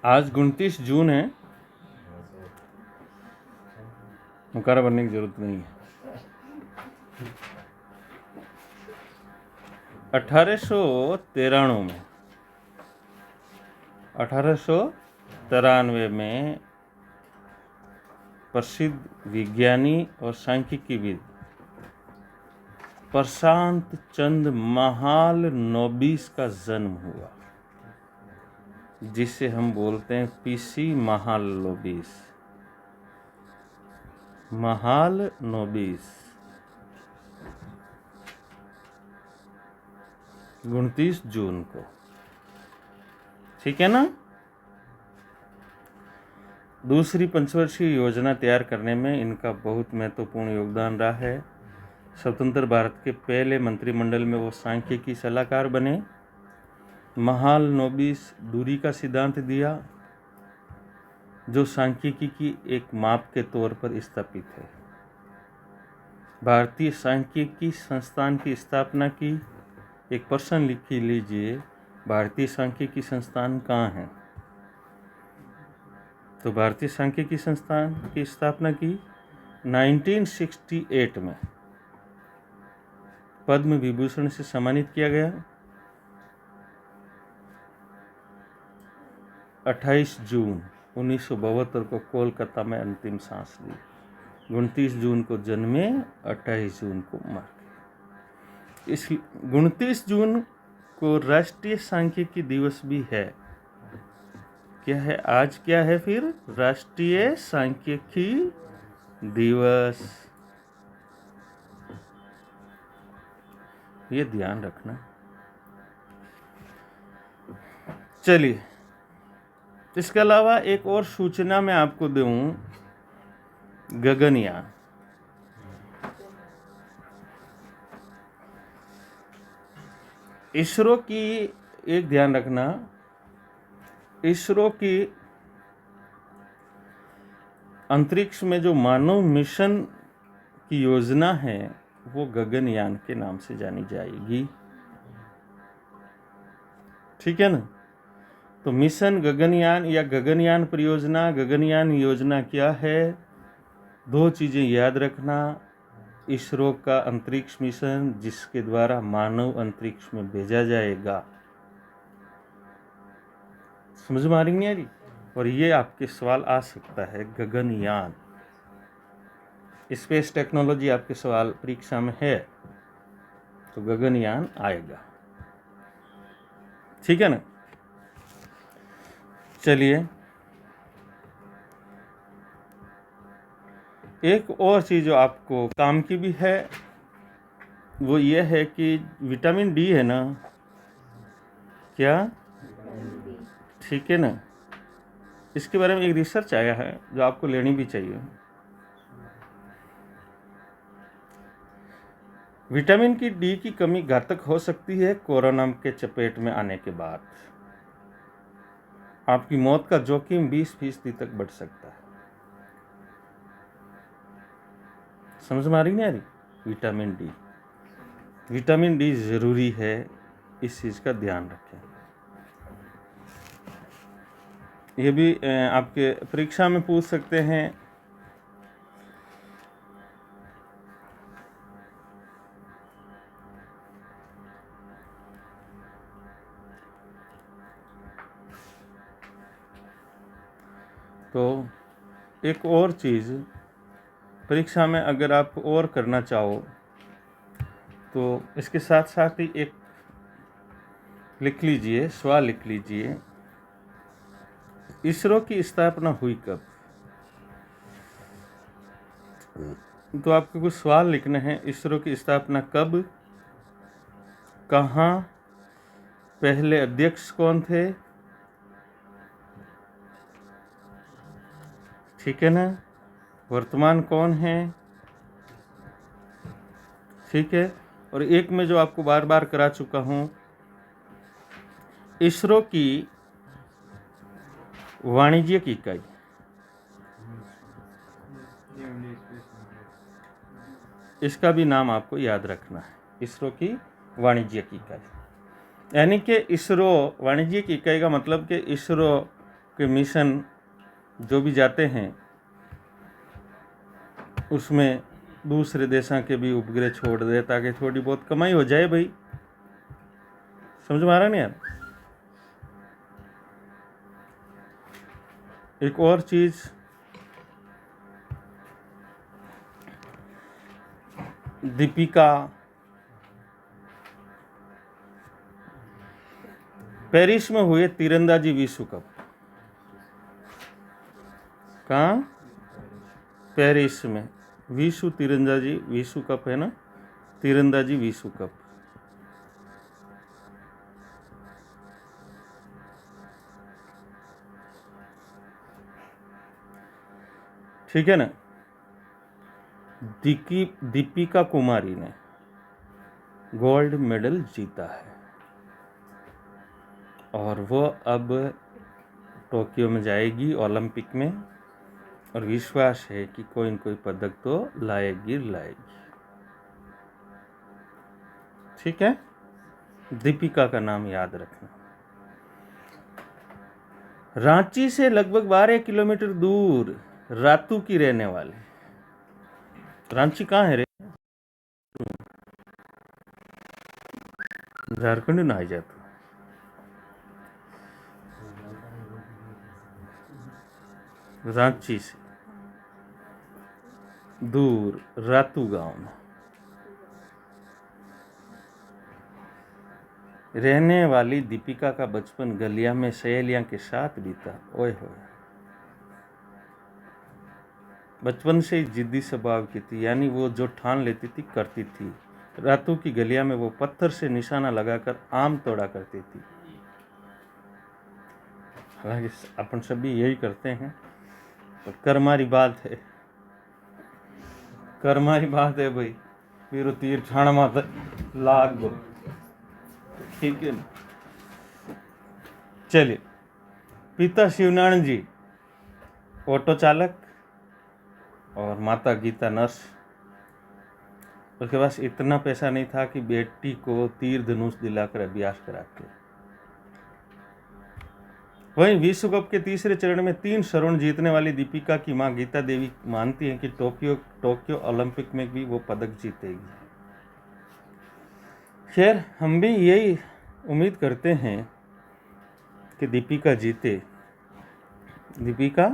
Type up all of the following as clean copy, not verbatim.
आज 29 जून है। मुकारा बनने की जरूरत नहीं है। 1893 में प्रसिद्ध विज्ञानी और सांख्यिकीविद प्रशांत चंद्र महालनोबिस का जन्म हुआ, जिसे हम बोलते हैं पीसी महालनोबिस। महालनोबिस 29 जून को, ठीक है ना। दूसरी पंचवर्षीय योजना तैयार करने में इनका बहुत महत्वपूर्ण योगदान रहा है। स्वतंत्र भारत के पहले मंत्रिमंडल में वो सांख्यिकी सलाहकार बने। महालनोबिस दूरी का सिद्धांत दिया, जो सांख्यिकी की एक माप के तौर पर स्थापित है। भारतीय सांख्यिकी संस्थान की स्थापना की। एक प्रश्न लिख लीजिए, भारतीय सांख्यिकी संस्थान कहाँ है? तो भारतीय सांख्यिकी संस्थान की स्थापना की 1968 में। पद्म विभूषण से सम्मानित किया गया। 28 जून 1972 को कोलकाता में अंतिम सांस ली। 29 जून को जन्मे, 28 जून को मर गए। इस 29 जून को राष्ट्रीय सांख्यिकी दिवस भी है। क्या है आज? क्या है फिर? राष्ट्रीय सांख्यिकी दिवस। ये ध्यान रखना। चलिए, इसके अलावा एक और सूचना मैं आपको दूं। गगनयान, इसरो की, एक ध्यान रखना, इसरो की अंतरिक्ष में जो मानव मिशन की योजना है वो गगनयान के नाम से जानी जाएगी, ठीक है ना। तो मिशन गगनयान या गगनयान परियोजना, गगनयान योजना क्या है? दो चीजें याद रखना। इसरो का अंतरिक्ष मिशन, जिसके द्वारा मानव अंतरिक्ष में भेजा जाएगा। समझ में आ रही नहीं आ रही? और ये आपके सवाल आ सकता है, गगनयान, स्पेस टेक्नोलॉजी आपके सवाल परीक्षा में है, तो गगनयान आएगा, ठीक है ना। चलिए, एक और चीज जो आपको काम की भी है वो ये है कि विटामिन डी है ना, क्या, ठीक है ना। इसके बारे में एक रिसर्च आया है जो आपको लेनी भी चाहिए। विटामिन की डी की कमी घातक हो सकती है कोरोना के चपेट में आने के बाद। आपकी मौत का जोखिम 20% तक बढ़ सकता है। समझ में आ रही नहीं आ रही? विटामिन डी जरूरी है, इस चीज का ध्यान रखें। ये भी आपके परीक्षा में पूछ सकते हैं। तो एक और चीज परीक्षा में अगर आप और करना चाहो तो इसके साथ साथ ही एक लिख लीजिए, सवाल लिख लीजिए, इसरो की स्थापना हुई कब? तो आपको कुछ सवाल लिखने हैं। इसरो की स्थापना कब, कहाँ, पहले अध्यक्ष कौन थे, ठीक है ना, वर्तमान कौन है, ठीक है। और एक में जो आपको बार बार करा चुका हूं, इसरो की वाणिज्यिक इकाई, इसका भी नाम आपको याद रखना है। इसरो की वाणिज्यिक इकाई, यानी कि इसरो वाणिज्यिक इकाई का मतलब कि इसरो के मिशन जो भी जाते हैं उसमें दूसरे देशों के भी उपग्रह छोड़ दे ताकि थोड़ी बहुत कमाई हो जाए भाई। समझ में आ रहा नहीं यार? एक और चीज, दीपिका पेरिस में हुए तीरंदाजी विश्व कप, कहाँ? पेरिस में विश्व तीरंदाजी विश्व कप है ना, तीरंदाजी विश्व कप। ठीक है ना? दीपिका कुमारी ने गोल्ड मेडल जीता है और वो अब टोक्यो में जाएगी ओलंपिक में, और विश्वास है कि कोई न कोई पदक तो लाएगी। ठीक है? दीपिका का नाम याद रखना। रांची से लगभग 12 किलोमीटर दूर रातू की रहने वाली, रांची कहाँ है रे? झारखंड ना आ जाता। रांची से दूर रातू गांव में रहने वाली दीपिका का बचपन गलिया में सहेलियां के साथ बीता। ओए होए, बचपन से ही जिद्दी स्वभाव की थी, यानी वो जो ठान लेती थी करती थी। रातू की गलिया में वो पत्थर से निशाना लगाकर आम तोड़ा करती थी। हालांकि अपन सभी यही करते हैं, तो कर्मारी बात है, कर्मारी बात है भाई। फिर तीर ठाण माता लाग दो। ठीक है, चलिए। पिता शिवनारायण जी ऑटो चालक और माता गीता नर्स। उसके पास इतना पैसा नहीं था कि बेटी को तीर धनुष दिलाकर अभ्यास कराते। वहीं विश्व कप के तीसरे चरण में 3 स्वर्ण जीतने वाली दीपिका की मां गीता देवी मानती हैं कि टोक्यो ओलंपिक में भी वो पदक जीतेगी। खैर, हम भी यही उम्मीद करते हैं कि दीपिका जीते, दीपिका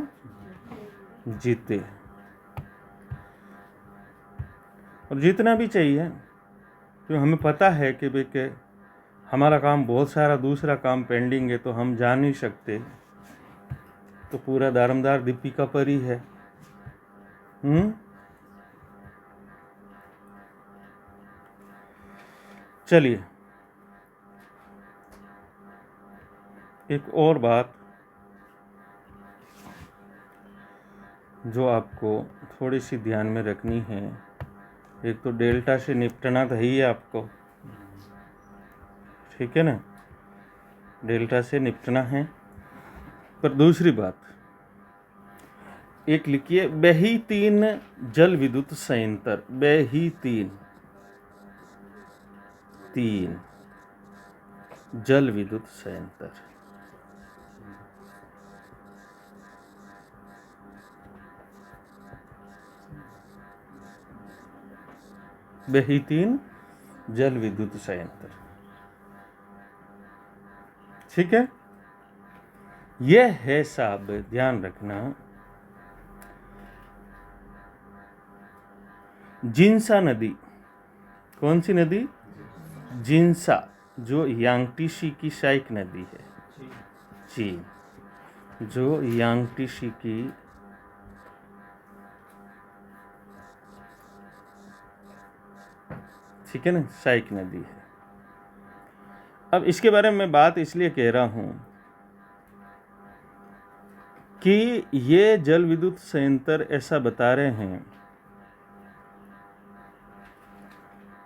जीते, और जीतना भी चाहिए, क्योंकि हमें पता है कि भाई हमारा काम बहुत सारा दूसरा काम पेंडिंग है, तो हम जा नहीं सकते, तो पूरा दारोमदार दीपिका पर ही है। चलिए, एक और बात जो आपको थोड़ी सी ध्यान में रखनी है, एक तो डेल्टा से निपटना तो ही है आपको, ठीक है ना? डेल्टा से निपटना है। पर दूसरी बात एक लिखिए, बेही 3 जल विद्युत संयंत्र, बेही 3 जल विद्युत संयंत्र। बेही 3 जल विद्युत संयंत्र, ठीक है? यह है साहब, ध्यान रखना, जिन्सा नदी। कौन सी नदी? जिन्सा, जो यांगटीसी की सहायक नदी है, चीन, जो यांगटीसी की ठीक है ना सहायक नदी है। अब इसके बारे में मैं बात इसलिए कह रहा हूं कि ये जल विद्युत संयंत्र ऐसा बता रहे हैं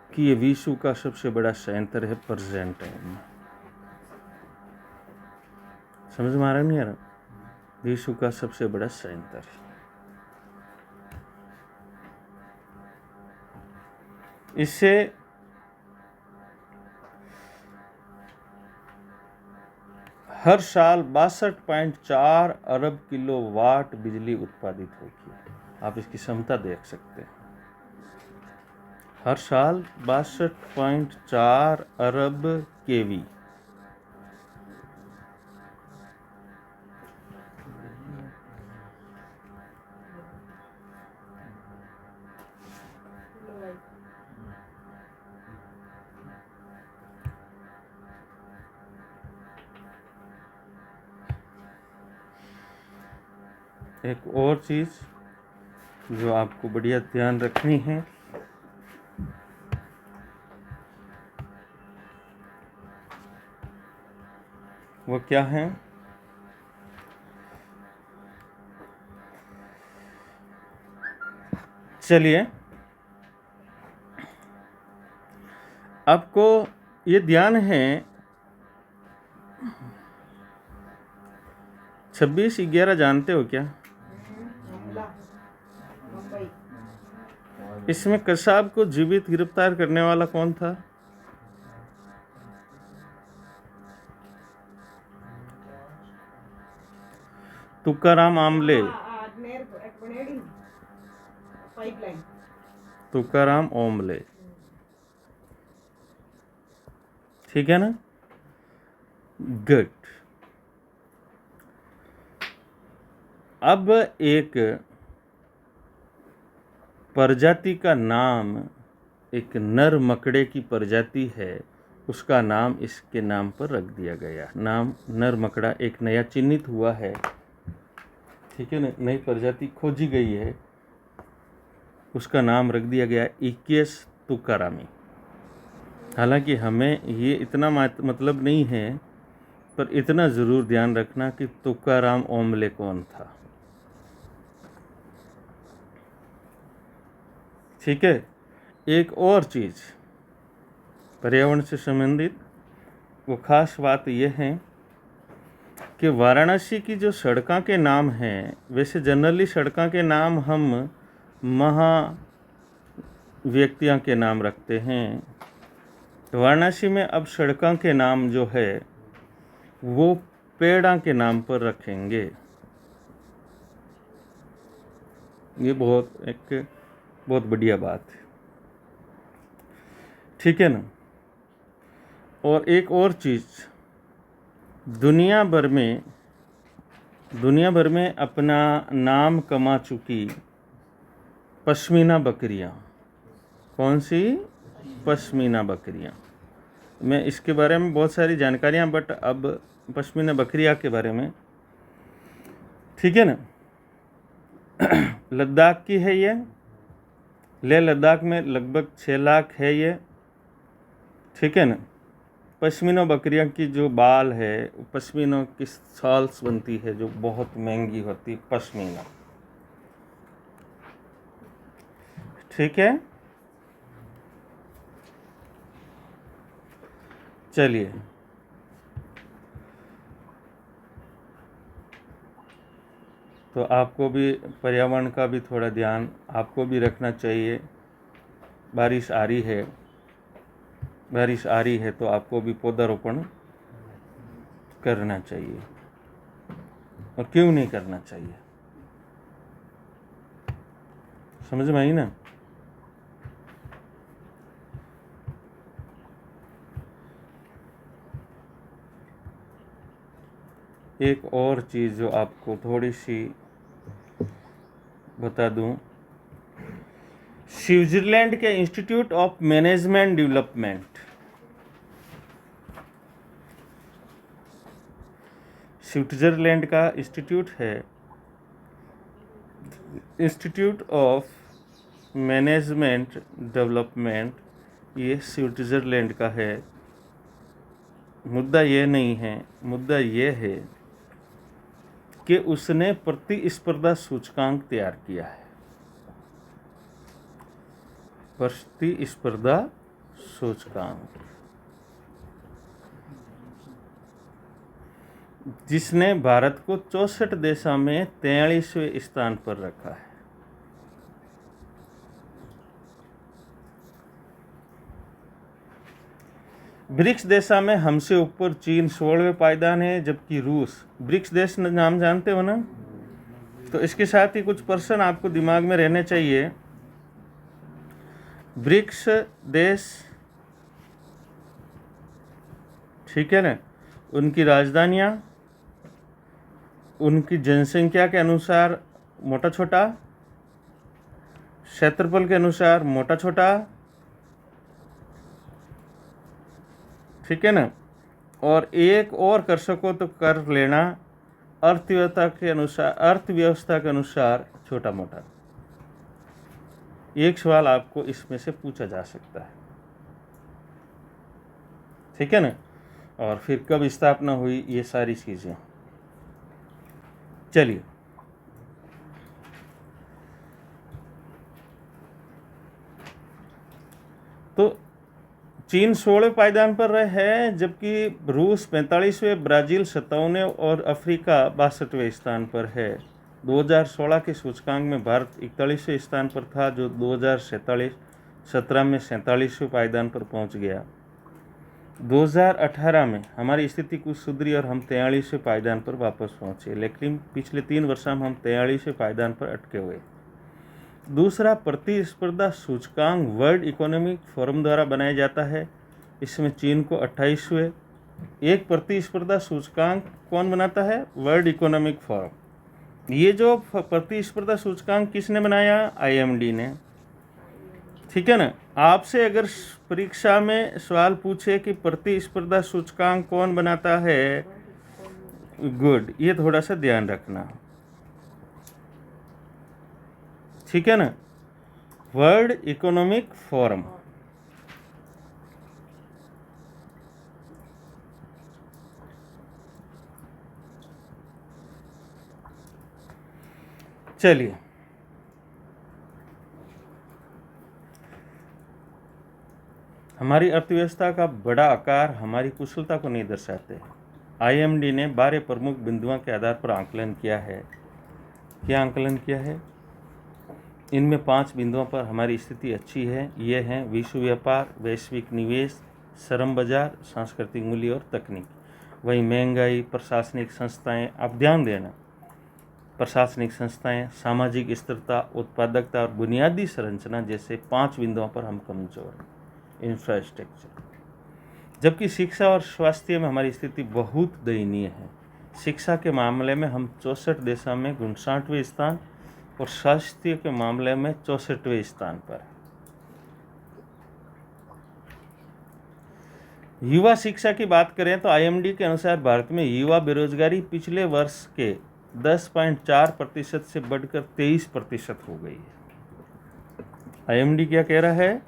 कि ये विश्व का सबसे बड़ा संयंत्र है प्रेजेंट टाइम में। समझ में आ रहा नहीं आ रहा? विश्व का सबसे बड़ा संयंत्र है। इससे हर साल 62.4 अरब किलोवाट बिजली उत्पादित होगी। आप इसकी क्षमता देख सकते हैं। हर साल 62.4 अरब केवी। एक और चीज जो आपको बढ़िया ध्यान रखनी है, वो क्या है? चलिए, आपको ये ध्यान है 26/11 जानते हो क्या? इसमें कसाब को जीवित गिरफ्तार करने वाला कौन था? तुकाराम आमले। तुकाराम ओमले, ठीक है ना? गुड। अब एक प्रजाति का नाम, एक नर मकड़े की प्रजाति है, उसका नाम इसके नाम पर रख दिया गया। नाम नर मकड़ा एक नया चिन्हित हुआ है, ठीक है ना? नई प्रजाति खोजी गई है, उसका नाम रख दिया गया इक्केस तुकारामी। हालांकि हमें ये इतना मतलब नहीं है, पर इतना ज़रूर ध्यान रखना कि तुकाराम ओमले कौन था, ठीक है? एक और चीज़ पर्यावरण से संबंधित, वो खास बात यह है कि वाराणसी की जो सड़कों के नाम हैं, वैसे जनरली सड़कों के नाम हम महा व्यक्तियों के नाम रखते हैं। वाराणसी में अब सड़कों के नाम जो है वो पेड़ों के नाम पर रखेंगे। ये बहुत बढ़िया बात है, ठीक है ना? और एक और चीज़, दुनिया भर में अपना नाम कमा चुकी पश्मीना बकरियां, कौन सी? पश्मीना बकरियां। मैं इसके बारे में बहुत सारी जानकारियां, बट अब पश्मीना बकरियां के बारे में, ठीक है ना? लद्दाख की है ये, लेह लद्दाख में लगभग 6 लाख है ये, ठीक है ना? पश्मीना बकरियां की जो बाल है, पश्मीना की शॉल्स बनती है जो बहुत महंगी होती, पश्मीना, ठीक है? चलिए, तो आपको भी पर्यावरण का भी थोड़ा ध्यान आपको भी रखना चाहिए। बारिश आ रही है तो आपको भी पौधारोपण करना चाहिए, और क्यों नहीं करना चाहिए? समझ में आई ना? एक और चीज़ जो आपको थोड़ी सी बता दूं, स्विट्जरलैंड के institute of management development, Switzerland का इंस्टीट्यूट है, इंस्टीट्यूट ऑफ मैनेजमेंट डेवलपमेंट, ये स्विट्जरलैंड का है। मुद्दा ये नहीं है, मुद्दा ये है कि उसने प्रतिस्पर्धा सूचकांक तैयार किया है। प्रतिस्पर्धा सूचकांक, जिसने भारत को 64 देशों में 43वें स्थान पर रखा है। ब्रिक्स देशों में हमसे ऊपर चीन 16वें पायदान है, जबकि रूस, ब्रिक्स देश नाम जानते हो ना, तो इसके साथ ही कुछ प्रश्न आपको दिमाग में रहने चाहिए। ब्रिक्स देश, ठीक है ना, उनकी राजधानियां उनकी जनसंख्या के अनुसार मोटा छोटा, क्षेत्रफल के अनुसार मोटा छोटा, ठीक है ना, और एक और कर सको तो कर लेना अर्थव्यवस्था के अनुसार छोटा मोटा। एक सवाल आपको इसमें से पूछा जा सकता है, ठीक है ना। और फिर कब स्थापना हुई, ये सारी चीजें। चलिए, तो चीन 16वें पायदान पर है, जबकि रूस 45वें, ब्राजील 57वें और अफ्रीका 62वें स्थान पर है। 2016 के सूचकांक में भारत 41वें स्थान पर था, जो 2017 में 47वें पायदान पर पहुंच गया। 2018 में हमारी स्थिति कुछ सुधरी और हम 43वें पायदान पर वापस पहुंचे, लेकिन पिछले 3 वर्षों में हम 43वें पायदान पर अटके हुए। दूसरा, प्रतिस्पर्धा सूचकांक वर्ल्ड इकोनॉमिक फोरम द्वारा बनाया जाता है। इसमें चीन को 28वें। एक प्रतिस्पर्धा सूचकांक कौन बनाता है? World economic forum. ये जो प्रतिस्पर्धा सूचकांक किसने बनाया? IMD ने, ठीक है ना। आपसे अगर परीक्षा में सवाल पूछे कि प्रतिस्पर्धा सूचकांक कौन बनाता है, गुड, ये थोड़ा सा ध्यान रखना, ठीक है ना। World economic forum. चलिए, हमारी अर्थव्यवस्था का बड़ा आकार हमारी कुशलता को नहीं दर्शाते। IMD ने 12 प्रमुख बिंदुओं के आधार पर आंकलन किया है। क्या आंकलन किया है? इनमें 5 बिंदुओं पर हमारी स्थिति अच्छी है। ये हैं विश्व व्यापार, वैश्विक निवेश, श्रम बाजार, सांस्कृतिक मूल्य और तकनीक। वही महंगाई, प्रशासनिक संस्थाएं, आप ध्यान देना, प्रशासनिक संस्थाएं, सामाजिक स्थिरता, उत्पादकता और बुनियादी संरचना जैसे 5 बिंदुओं पर हम कमजोर हैं। इंफ्रास्ट्रक्चर। जबकि शिक्षा और स्वास्थ्य में हमारी स्थिति बहुत दयनीय है। शिक्षा के मामले में हम 64 देशों में 59वें स्थान और स्वास्थ्य के मामले में 64वें स्थान पर। युवा शिक्षा की बात करें तो IMD के अनुसार भारत में युवा बेरोजगारी पिछले वर्ष के 10.4% से बढ़कर 23% हो गई है। IMD क्या कह रहा है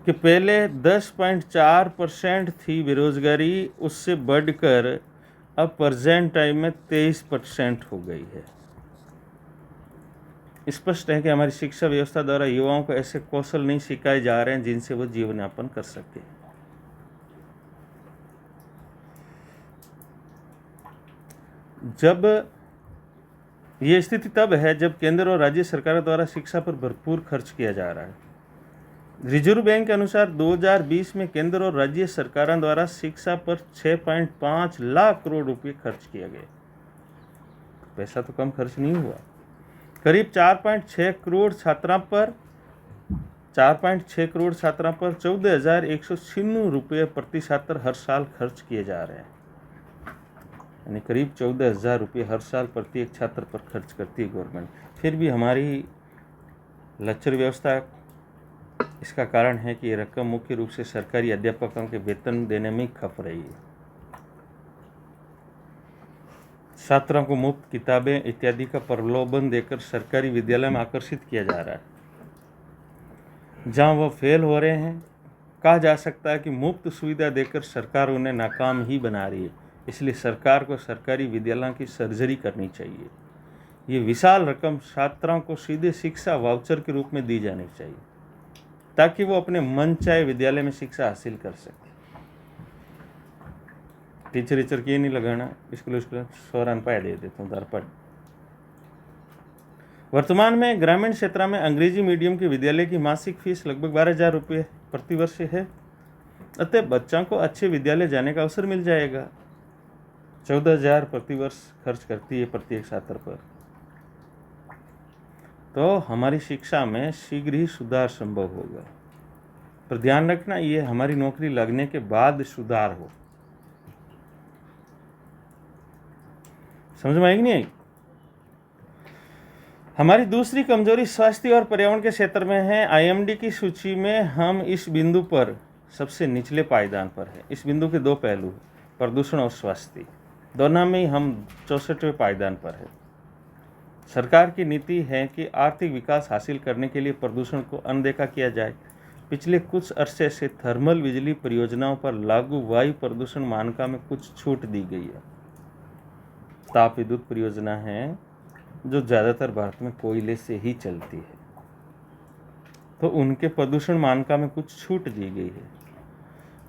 कि पहले 10.4% थी बेरोजगारी, उससे बढ़कर अब प्रेजेंट टाइम में 23% हो गई है। स्पष्ट है कि हमारी शिक्षा व्यवस्था द्वारा युवाओं को ऐसे कौशल नहीं सिखाए जा रहे हैं जिनसे वो जीवन यापन कर सके। जब ये स्थिति तब है जब केंद्र और राज्य सरकारों द्वारा शिक्षा पर भरपूर खर्च किया जा रहा है। रिजर्व बैंक के अनुसार 2020 में केंद्र और राज्य सरकारों द्वारा शिक्षा पर 6.5 लाख करोड़ रुपए खर्च किए गए। पैसा तो कम खर्च नहीं हुआ। करीब 4.6 करोड़ छात्रा पर 14,196 रुपये प्रति छात्र हर साल खर्च किए जा रहे हैं। यानी करीब 14,000 रुपये हर साल प्रत्येक छात्र पर खर्च करती है गवर्नमेंट। फिर भी हमारी लेक्चर व्यवस्था, इसका कारण है कि ये रकम मुख्य रूप से सरकारी अध्यापकों के वेतन देने में खप रही है। छात्रों को मुफ्त किताबें इत्यादि का प्रलोभन देकर सरकारी विद्यालय में आकर्षित किया जा रहा है। जहां वो फेल हो रहे हैं, कहा जा सकता है कि मुफ्त सुविधा देकर सरकार उन्हें नाकाम ही बना रही है। इसलिए सरकार को सरकारी विद्यालयों की सर्जरी करनी चाहिए। ये विशाल रकम छात्रों को सीधे शिक्षा वाउचर के रूप में दी जानी चाहिए, ताकि वो अपने मन चाहे विद्यालय में शिक्षा हासिल कर सके। टीचर की नहीं लगाना, स्कूल 100 रन पाया दे देता हूँ दर्पण। वर्तमान में ग्रामीण क्षेत्र में अंग्रेजी मीडियम के विद्यालय की मासिक फीस लगभग 12,000 रुपये प्रति वर्ष है। अतः बच्चों को अच्छे विद्यालय जाने का अवसर मिल जाएगा। 14,000 प्रति वर्ष खर्च करती है प्रत्येक छात्र पर। तो हमारी शिक्षा में शीघ्र ही सुधार संभव होगा। पर ध्यान रखना, ये हमारी नौकरी लगने के बाद सुधार हो। समझ में आई कि नहीं आई? हमारी दूसरी कमजोरी स्वास्थ्य और पर्यावरण के क्षेत्र में है। आईएमडी की सूची में हम इस बिंदु पर सबसे निचले पायदान पर है। इस बिंदु के दो पहलू, प्रदूषण और स्वास्थ्य, दोनों में हम 64वें पायदान पर है। सरकार की नीति है कि आर्थिक विकास हासिल करने के लिए प्रदूषण को अनदेखा किया जाए। पिछले कुछ अरसे से थर्मल बिजली परियोजनाओं पर लागू वायु प्रदूषण मानकों में कुछ छूट दी गई है। ताप विद्युत परियोजना है जो ज़्यादातर भारत में कोयले से ही चलती है, तो उनके प्रदूषण मानकों में कुछ छूट दी गई है।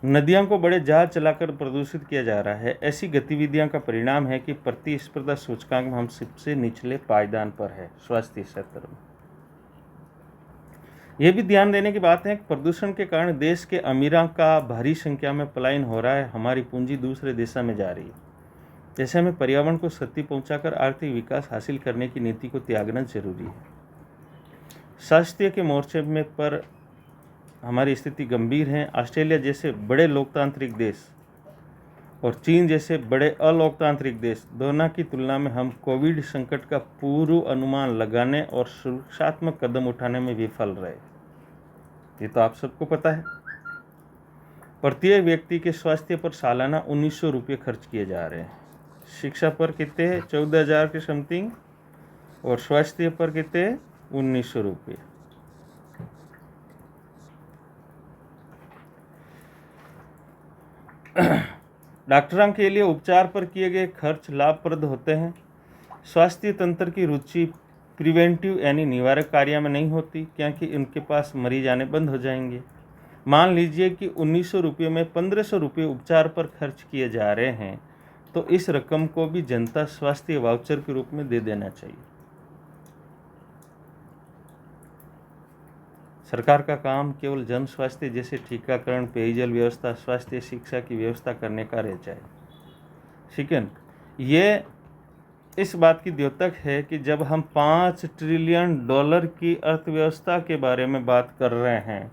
नदियों को बड़े जहाज चलाकर प्रदूषित किया जा रहा है। ऐसी गतिविधियों का परिणाम है कि प्रतिस्पर्धा सूचकांक में हम सबसे निचले पायदान पर है स्वास्थ्य क्षेत्र में। यह भी ध्यान देने की बात है कि प्रदूषण के कारण देश के अमीरों का भारी संख्या में पलायन हो रहा है। हमारी पूंजी दूसरे देशों में जा रही है। जैसे हमें पर्यावरण को क्षति पहुंचाकर आर्थिक विकास हासिल करने की नीति को त्यागना जरूरी है। स्वास्थ्य के मोर्चे में पर हमारी स्थिति गंभीर है। ऑस्ट्रेलिया जैसे बड़े लोकतांत्रिक देश और चीन जैसे बड़े अलोकतांत्रिक देश, दोनों की तुलना में हम कोविड संकट का पूर्व अनुमान लगाने और सुरक्षात्मक कदम उठाने में विफल रहे। ये तो आप सबको पता है। प्रत्येक व्यक्ति के स्वास्थ्य पर सालाना 1900 रुपये खर्च किए जा रहे हैं। शिक्षा पर कितने हैं? 14,000 के समथिंग, और स्वास्थ्य पर कितने? 1900 रुपये। डॉक्टरों के लिए उपचार पर किए गए खर्च लाभप्रद होते हैं। स्वास्थ्य तंत्र की रुचि प्रिवेंटिव यानी निवारक कार्य में नहीं होती, क्योंकि उनके पास मरीज आने बंद हो जाएंगे। मान लीजिए कि 1900 रुपये में 1500 रुपये उपचार पर खर्च किए जा रहे हैं, तो इस रकम को भी जनता स्वास्थ्य वाउचर के रूप में दे देना चाहिए। सरकार का काम केवल जन स्वास्थ्य जैसे टीकाकरण, पेयजल व्यवस्था, स्वास्थ्य शिक्षा की व्यवस्था करने का रह जाए। ठीक है, ये इस बात की द्योतक है कि जब हम $5 ट्रिलियन की अर्थव्यवस्था के बारे में बात कर रहे हैं,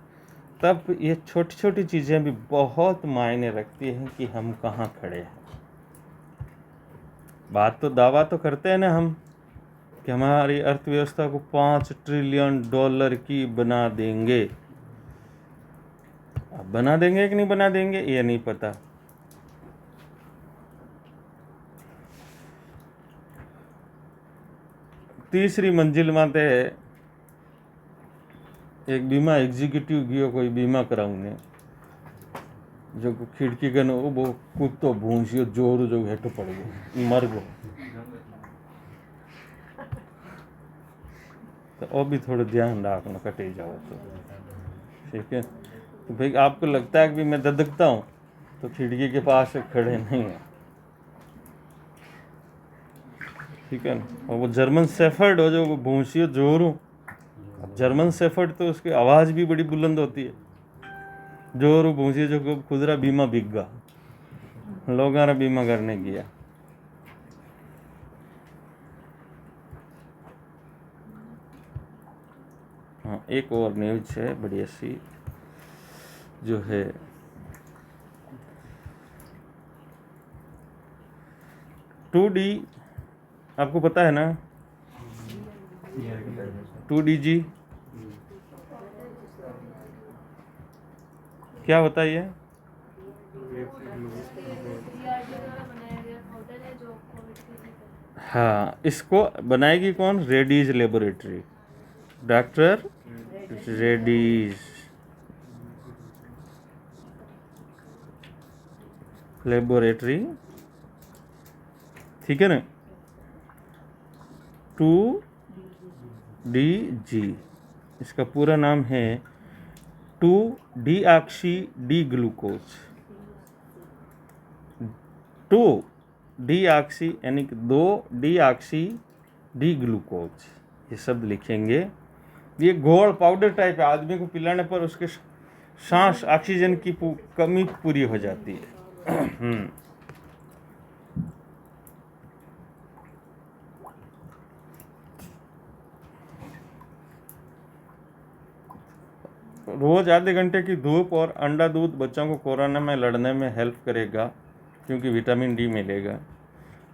तब ये छोटी छोटी चीज़ें भी बहुत मायने रखती हैं कि हम कहाँ खड़े हैं। दावा तो करते हैं ना हम कि हमारी अर्थव्यवस्था को $5 ट्रिलियन की बना देंगे। अब बना देंगे कि नहीं बना देंगे ये नहीं पता। तीसरी मंजिल में ते एक बीमा एग्जीक्यूटिव गयो कोई बीमा कराऊने, जो खिड़की के वो कुत्तो भूंसियो जोर जो हेठो पड़ गयो, मर गयो। तो वो भी थोड़ा ध्यान रखना, कटे जाओ तो ठीक है। तो भाई आपको लगता है कि मैं ददकता हूँ तो खिड़की के पास खड़े नहीं हैं, ठीक है। और वो जर्मन शेफर्ड हो जो वो भूंसियो जोर हूँ, जर्मन शेफर्ड तो उसकी आवाज़ भी बड़ी बुलंद होती है। जोर भूंसियो जो खुदरा बीमा बिक लोग बीमा करने गया। हाँ, एक और न्यूज है बढ़िया सी, जो है टू आपको पता है ना, 2DG क्या होता है ये? हाँ, इसको बनाएगी कौन? Reddy's laboratory, doctor Reddy's laboratory, ठीक है ना। 2DG इसका पूरा नाम है 2-डीऑक्सी डी ग्लूकोज। 2-डीऑक्सी यानी कि 2-डीऑक्सी डी ग्लूकोज, ये शब्द लिखेंगे। ये घोल पाउडर टाइप है, आदमी को पिलाने पर उसके सांस ऑक्सीजन की कमी पूरी हो जाती है। रोज आधे घंटे की धूप और अंडा दूध बच्चों को कोरोना में लड़ने में हेल्प करेगा, क्योंकि विटामिन डी मिलेगा।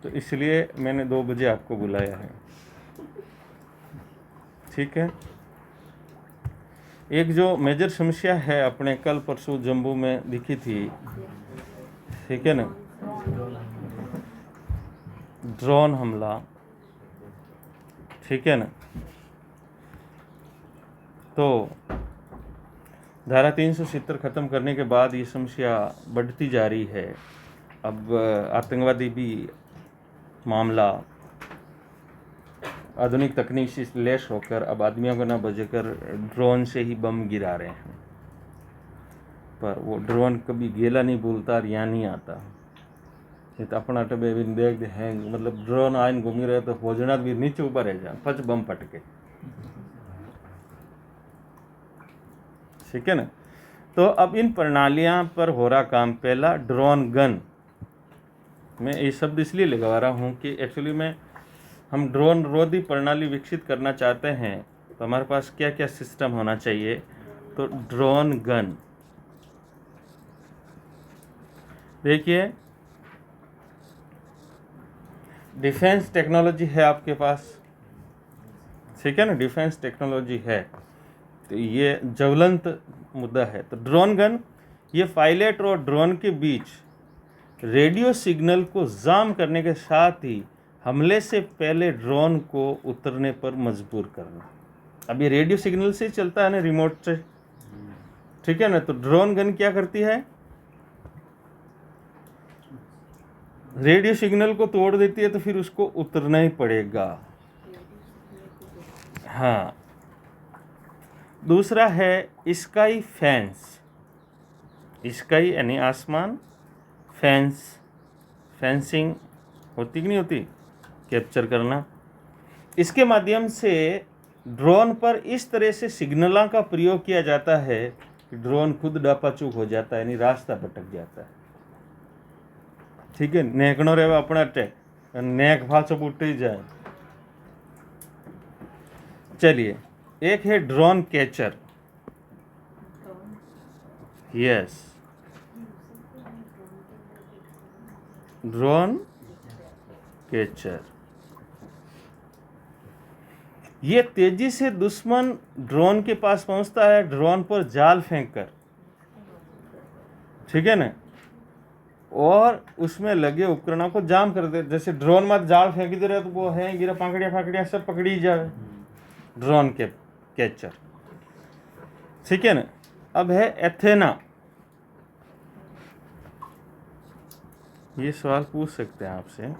तो इसलिए मैंने 2 बजे आपको बुलाया है, ठीक है। एक जो मेजर समस्या है अपने कल परसों जम्मू में दिखी थी, ठीक है ना, ड्रोन हमला, ठीक है ना। तो धारा 370 खत्म करने के बाद ये समस्या बढ़ती जा रही है। अब आतंकवादी भी मामला आधुनिक तकनीक से लैस होकर अब आदमियों को न बचकर ड्रोन से ही बम गिरा रहे हैं। पर वो ड्रोन कभी गेला नहीं बोलता और यहाँ नहीं आता। ये तो अपना टबे देख हैं, मतलब ड्रोन आइन घूमी रहे तो भोजना भी नीचे ऊपर रह जा फच बम पटके, ठीक है ना। तो अब इन प्रणालियां पर हो रहा काम। पहला ड्रोन गन, मैं ये शब्द इसलिए लगा रहा हूँ कि एक्चुअली में हम ड्रोन रोधी प्रणाली विकसित करना चाहते हैं, तो हमारे पास क्या क्या सिस्टम होना चाहिए। तो ड्रोन गन, देखिए डिफेंस टेक्नोलॉजी है आपके पास, ठीक है ना, डिफेंस टेक्नोलॉजी है, तो ये ज्वलंत मुद्दा है। तो ड्रोन गन, ये पायलट और ड्रोन के बीच रेडियो सिग्नल को जाम करने के साथ ही हमले से पहले ड्रोन को उतरने पर मजबूर करना। अब ये रेडियो सिग्नल से चलता है ना, रिमोट से, ठीक है ना। तो ड्रोन गन क्या करती है, रेडियो सिग्नल को तोड़ देती है, तो फिर उसको उतरना ही पड़ेगा। हाँ, दूसरा है स्काई फेंस। स्काई यानी आसमान, फेंस फेंसिंग होती कि नहीं होती, कैप्चर करना। इसके माध्यम से ड्रोन पर इस तरह से सिग्नलों का प्रयोग किया जाता है कि ड्रोन खुद डापाचूक हो जाता है, यानी रास्ता भटक जाता है, ठीक है। नेकनो रहे अपना टे नेक भाचो उठ जाए। चलिए, एक है drone catcher. Yes, drone catcher, ये तेजी से दुश्मन ड्रोन के पास पहुंचता है, ड्रोन पर जाल फेंक कर, ठीक है ना, और उसमें लगे उपकरणों को जाम कर दे। जैसे ड्रोन में जाल फेंक दे रहे तो वो है गिरा पाकड़िया फाकड़िया सब पकड़ी जाए, ड्रोन के कैचर, ठीक है ना। अब है एथेना। ये सवाल पूछ सकते हैं आपसे,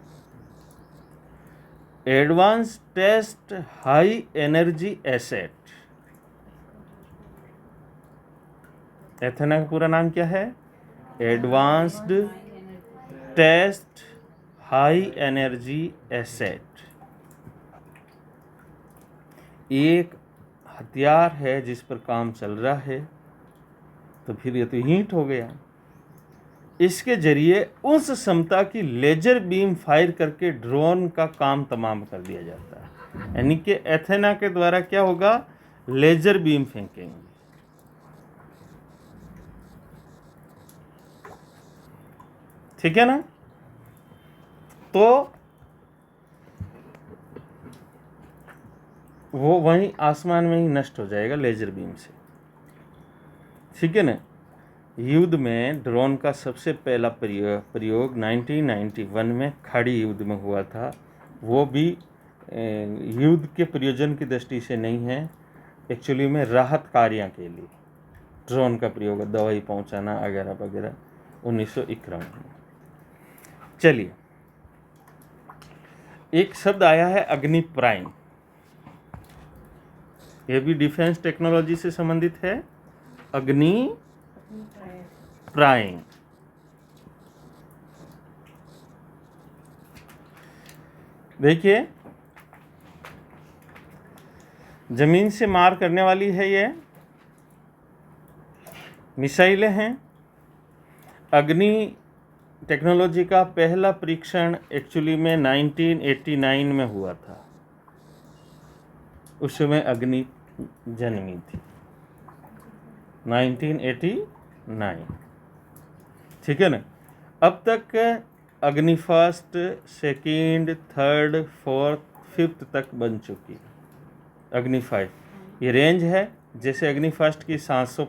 advance test high energy asset. Athena का पूरा नाम क्या है, advanced test high energy asset. एक हथियार है जिस पर काम चल रहा है, तो फिर ये तो हीट हो गया। इसके जरिए उस क्षमता की लेजर बीम फायर करके ड्रोन का काम तमाम कर दिया जाता है। यानी कि एथेना के द्वारा क्या होगा, लेजर बीम फेंकेंगे, ठीक है ना। तो वो वहीं आसमान में ही नष्ट हो जाएगा लेजर बीम से, ठीक है ना। युद्ध में ड्रोन का सबसे पहला प्रयोग 1991 में खाड़ी युद्ध में हुआ था। वो भी युद्ध के प्रयोजन की दृष्टि से नहीं है, एक्चुअली में राहत कार्यों के लिए ड्रोन का प्रयोग, दवाई पहुंचाना वगैरह वगैरह, 1951 में। चलिए, एक शब्द आया है अग्नि प्राइम। यह भी डिफेंस टेक्नोलॉजी से संबंधित है, अग्नि प्राइम। देखिए, जमीन से मार करने वाली है ये मिसाइलें हैं। अग्नि टेक्नोलॉजी का पहला परीक्षण एक्चुअली में 1989 में हुआ था। उस समय अग्नि जन्मी थी, 1989, ठीक है ना। अब तक अग्नि first, second, third, fourth, fifth तक बन चुकी है। अग्नि 5 ये रेंज है, जैसे अग्नि फर्स्ट की 700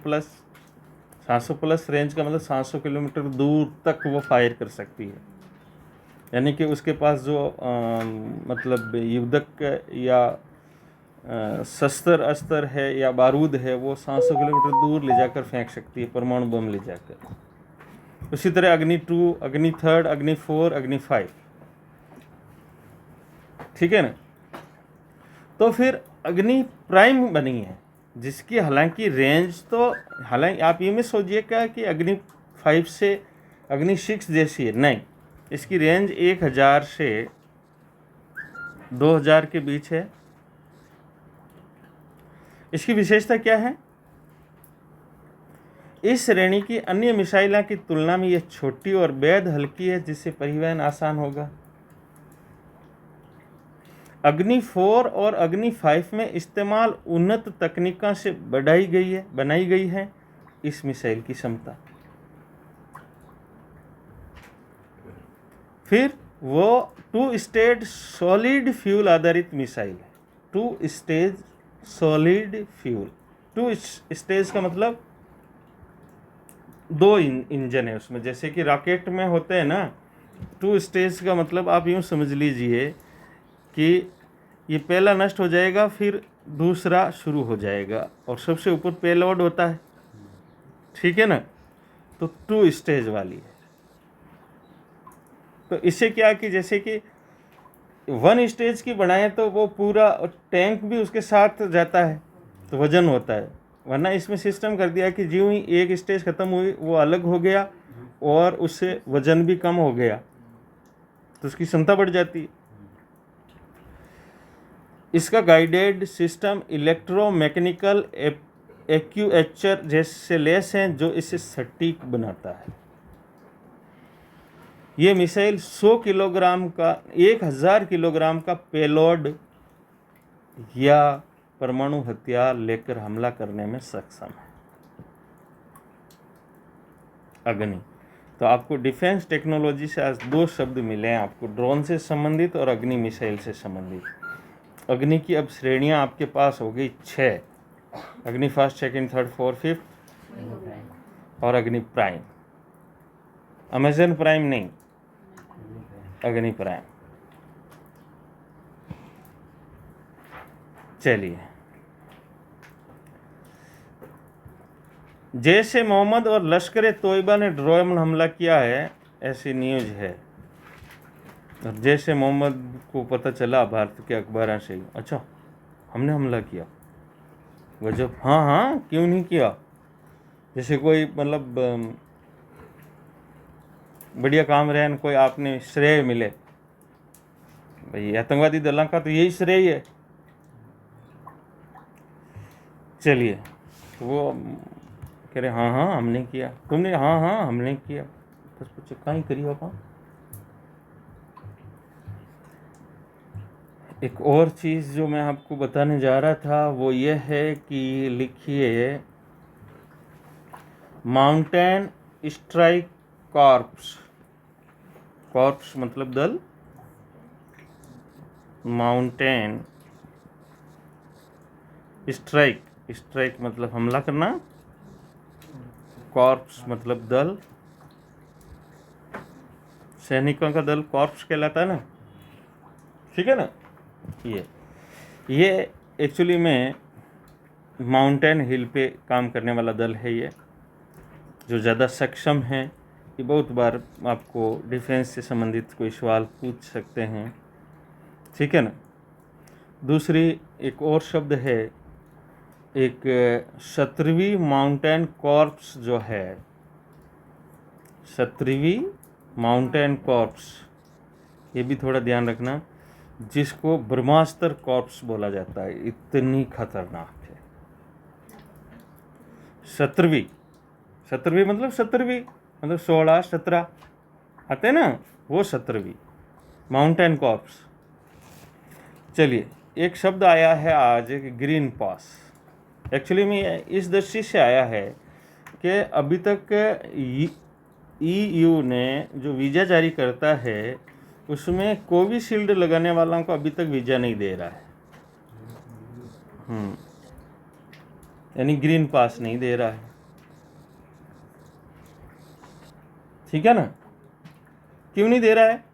प्लस रेंज का मतलब 700 किलोमीटर दूर तक वो फायर कर सकती है। यानी कि उसके पास जो मतलब युद्धक या शस्त्र अस्त्र है या बारूद है वो 700 किलोमीटर दूर ले जाकर फेंक सकती है, परमाणु बम ले जाकर। उसी तरह अग्नि 2, अग्नि 3, अग्नि 4, अग्नि 5, ठीक है ना। तो फिर अग्नि प्राइम बनी है, जिसकी हालांकि रेंज तो, हालांकि आप ये मत सोचिएगा कि अग्नि 5 से अग्नि 6 जैसी है, नहीं। इसकी रेंज 1000 से 2000 के बीच है। इसकी विशेषता क्या है? इस श्रेणी की अन्य मिसाइलों की तुलना में यह छोटी और बेहद हल्की है, जिससे परिवहन आसान होगा। अग्नि 4 और अग्नि 5 में इस्तेमाल उन्नत तकनीकों से बनाई गई है इस मिसाइल की क्षमता। फिर वो 2 स्टेज सॉलिड फ्यूल आधारित मिसाइल है। 2 स्टेज सॉलिड फ्यूल, 2 स्टेज का मतलब 2 इंजन है उसमें, जैसे कि रॉकेट में होते हैं ना। 2 स्टेज का मतलब आप यूँ समझ लीजिए कि ये पहला नष्ट हो जाएगा, फिर दूसरा शुरू हो जाएगा, और सबसे ऊपर पेलोड होता है, ठीक है ना। तो 2 स्टेज वाली है। तो इससे क्या कि जैसे कि 1 स्टेज की बनाए तो वो पूरा टैंक भी उसके साथ जाता है, तो वजन होता है। वरना इसमें सिस्टम कर दिया कि ज्यों ही एक स्टेज ख़त्म हुई वो अलग हो गया और उससे वजन भी कम हो गया, तो उसकी क्षमता बढ़ जाती है। इसका गाइडेड सिस्टम इलेक्ट्रोमैकेनिकल एक्चुएटर जैसे लेस हैं, जो इसे सटीक बनाता है। ये मिसाइल 100 किलोग्राम का 1000 किलोग्राम का पेलोड या परमाणु हथियार लेकर हमला करने में सक्षम है। अग्नि, तो आपको डिफेंस टेक्नोलॉजी से आज 2 शब्द मिले हैं आपको, ड्रोन से संबंधित और अग्नि मिसाइल से संबंधित। अग्नि की अब श्रेणियां आपके पास हो गई 6, अग्नि first, second, third, fourth, fifth, और अग्नि प्राइम। अमेजन प्राइम नहीं, अग्नि प्राइम। चलिए, जैसे मोहम्मद और लश्कर तोयबा ने ड्रोन हमला किया है, ऐसी न्यूज है। और जैसे मोहम्मद को पता चला भारत के अखबारों से, अच्छा हमने हमला किया, गजब, हाँ हाँ क्यों नहीं किया, जैसे कोई मतलब बढ़िया काम रहे न कोई आपने श्रेय मिले। भाई आतंकवादी दलों का तो यही श्रेय है। चलिए, तो वो कह रहे हाँ हाँ हमने किया, तुमने, हाँ हाँ हमने किया। बस पूछे कहीं करी बापा। एक और चीज़ जो मैं आपको बताने जा रहा था वो ये है कि लिखिए माउंटेन स्ट्राइक कॉर्प्स। कॉर्प्स मतलब दल, माउंटेन स्ट्राइक, स्ट्राइक मतलब हमला करना, कॉर्प्स मतलब दल, सैनिकों का दल कॉर्प्स कहलाता है ना, ठीक है ना। ये एक्चुअली में माउंटेन हिल पे काम करने वाला दल है, ये जो ज़्यादा सक्षम है। ये बहुत बार आपको डिफेंस से संबंधित कोई सवाल पूछ सकते हैं, ठीक है ना। दूसरी एक और शब्द है, एक 17वीं माउंटेन कॉर्प्स जो है, 17वीं माउंटेन कॉर्प्स, ये भी थोड़ा ध्यान रखना। जिसको ब्रह्मास्त्र कॉर्प्स बोला जाता है, इतनी खतरनाक है। 17वीं मतलब 16 17 आते ना, वो 17वीं माउंटेन कॉर्प्स। चलिए, एक शब्द आया है आज, ग्रीन पास। एक्चुअली में इस दृष्टि से आया है कि अभी तक EU ने जो वीज़ा जारी करता है उसमें कोविशील्ड लगाने वालों को अभी तक वीज़ा नहीं दे रहा है। यानी ग्रीन पास नहीं दे रहा है, ठीक है ना। क्यों नहीं दे रहा है?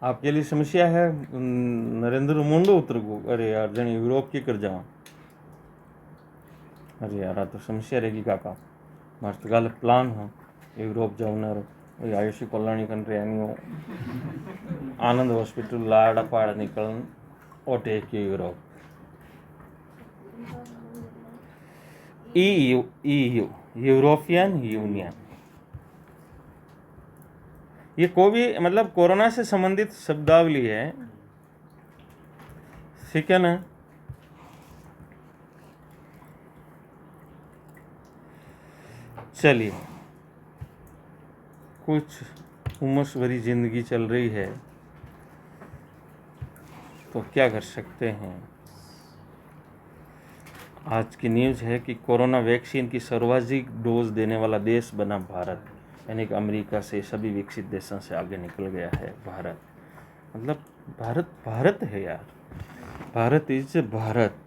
आपके लिए समस्या है। नरेंद्र मोंडो उतर को, अरे यार जन यूरोप की कर जाओ, अरे यार तो समस्या रहेगी काका। मारे तो गल प्लान हो यूरोप जाऊन आयुषी कल्याणी कंट्री आनी हो, आनंद हॉस्पिटल लाड़ा पाड़ा निकलन और tech Europe. EU European Union, ये कोविड मतलब कोरोना से संबंधित शब्दावली है, ठीक है ना। चलिए, कुछ उमस भरी जिंदगी चल रही है तो क्या कर सकते हैं। आज की न्यूज़ है कि कोरोना वैक्सीन की सर्वाधिक डोज देने वाला देश बना भारत, यानी कि अमेरिका से सभी विकसित देशों से आगे निकल गया है भारत। मतलब भारत है यार, भारत इज भारत।